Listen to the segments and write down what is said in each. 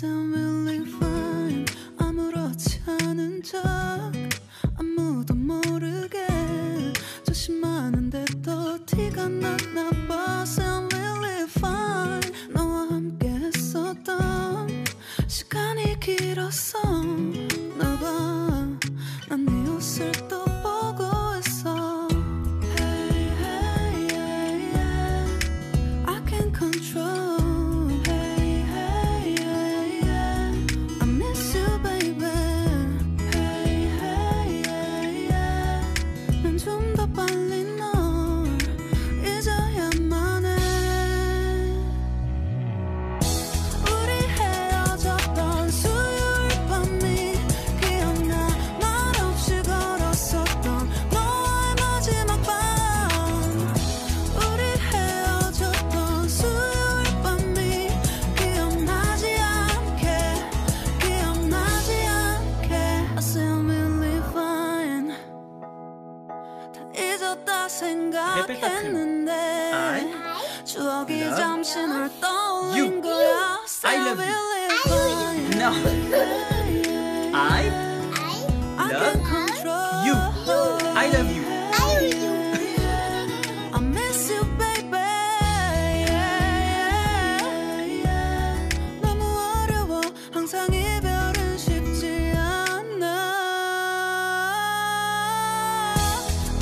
sound really fine. 아무렇지 않은 척 아무도 모르게 조심하는데 또 티가 났나 봐. Sound really fine. 너와 함께 했었던 시간이 길었어. 나 봐, 난 네 옷을 또 보고 있어. Hey, hey, yeah, yeah. I can't control. Hey, hey, yeah, yeah. I miss you, baby. Hey, hey, yeah, yeah. 난 좀 더 빨리 널 잊어야만 해. 우리 헤어졌던 수요일 밤이 기억나. 말없이 걸었었던 너와의 마지막 밤. 우리 헤어졌던 수요일 밤이 기억나지 않게. I sound really fine. 다 잊었다 생각했는데 추억이 잠시 널 떠올린 거야. I love you. No. I love you. I love you. I miss you, baby. 너무 어려워. 항상 이별은 쉽지 않아.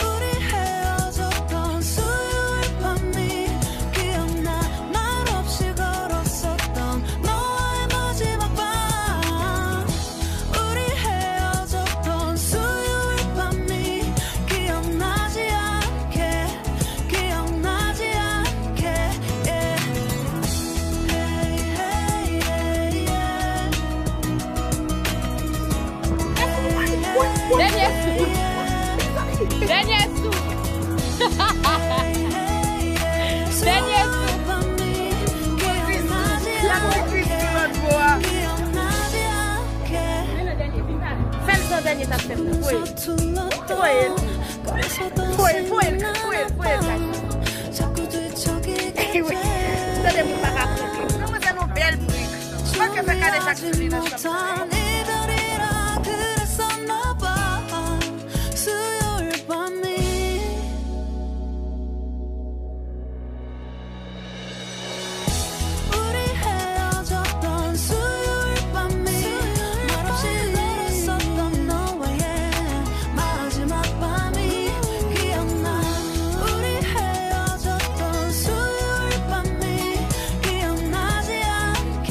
우리 헤어졌던 수요일 밤이 기억나. 말없이 걸었었던 너와의 마지막 밤. 우리 헤어졌던 수요일 밤이 기억나지 않게. Yeah. Hey, hey, yeah, yeah. 자꾸 뒤척이게 돼. 소화하지 못한 이별이라 그랬었나 봐. 수요일 밤이 우리 헤어졌던 수요일 밤이 말없이 걸었었던 너와의 마지막 밤이 기억나. 우리 헤어졌던 수요일 밤이 기억나지 않게.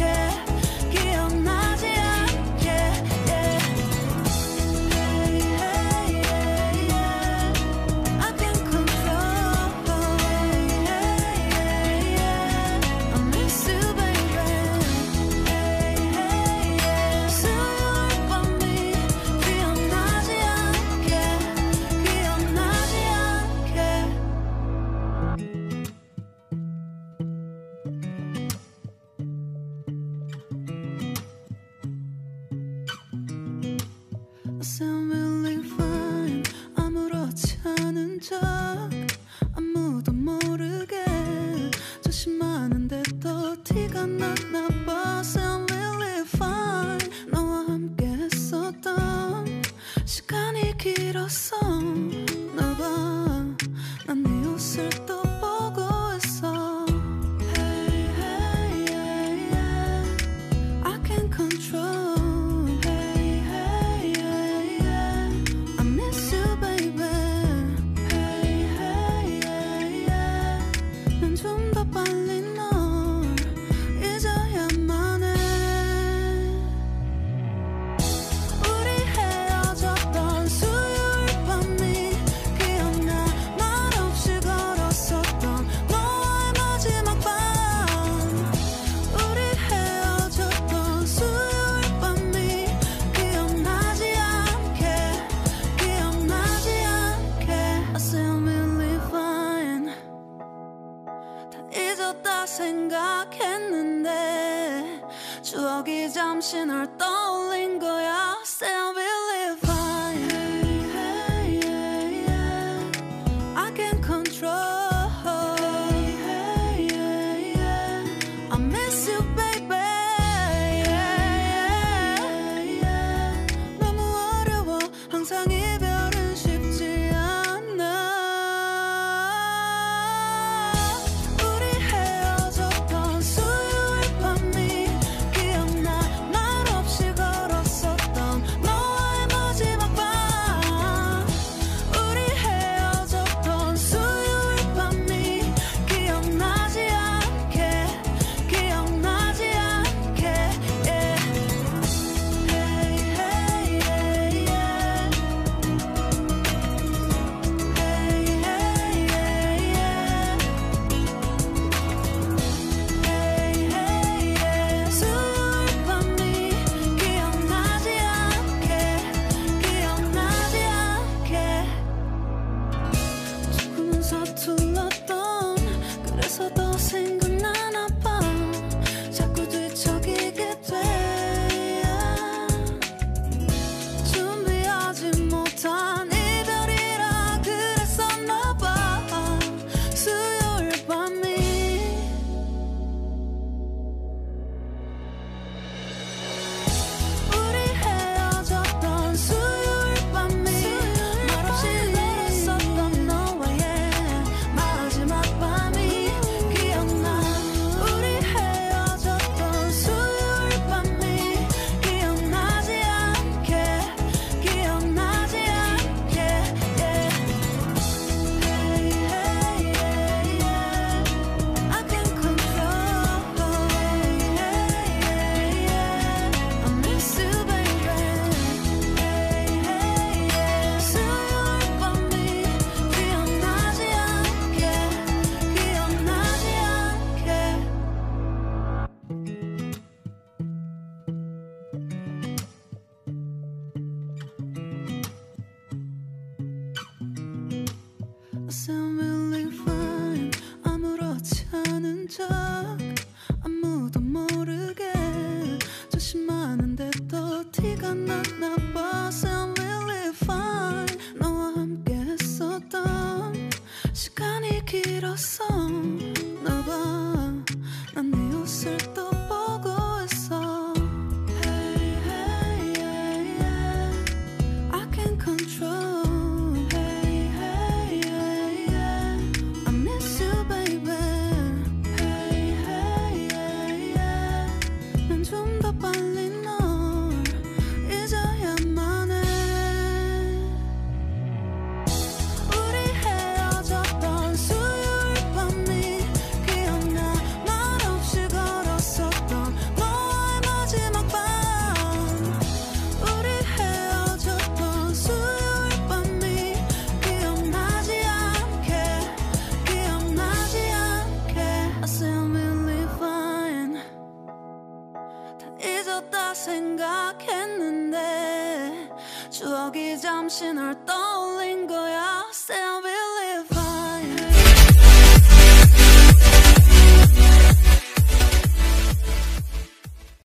Yeah. Hey, hey, yeah, yeah. I can't control. Hey, hey, yeah. I miss you, baby. Hey, hey, yeah. 수요일 밤이 기억나지 않게. I sound really fine. 아무렇지 않은 척 아무도 모르게 조심하는데 또 티가 났나 봐. Sound really fine. 너와 함께 했었던 시간이 길었어. 나 봐, 난 네 옷을 또 보고 있어. Hey, hey, yeah, yeah. I can't control. Hey, hey, yeah, yeah. I miss you, baby. Hey, hey, yeah, yeah. 난 좀 더 빨리 널 잊어야만 해. 우리 헤어졌던 수요일 밤이 기억나. 말없이 걸었었던 너와의 마지막 밤. 우리 헤어졌던 수요일 밤이 기억나지 않게. I sound really fine. 다 잊었다 생각했는데 추억이 잠시 널 떠올린 거야. Sound really fine. Hey, hey, yeah. I can't control. Hey, hey, yeah, yeah. I miss you, baby. Yeah. 추억이 잠시 널 떠올린 거야. Say I'll be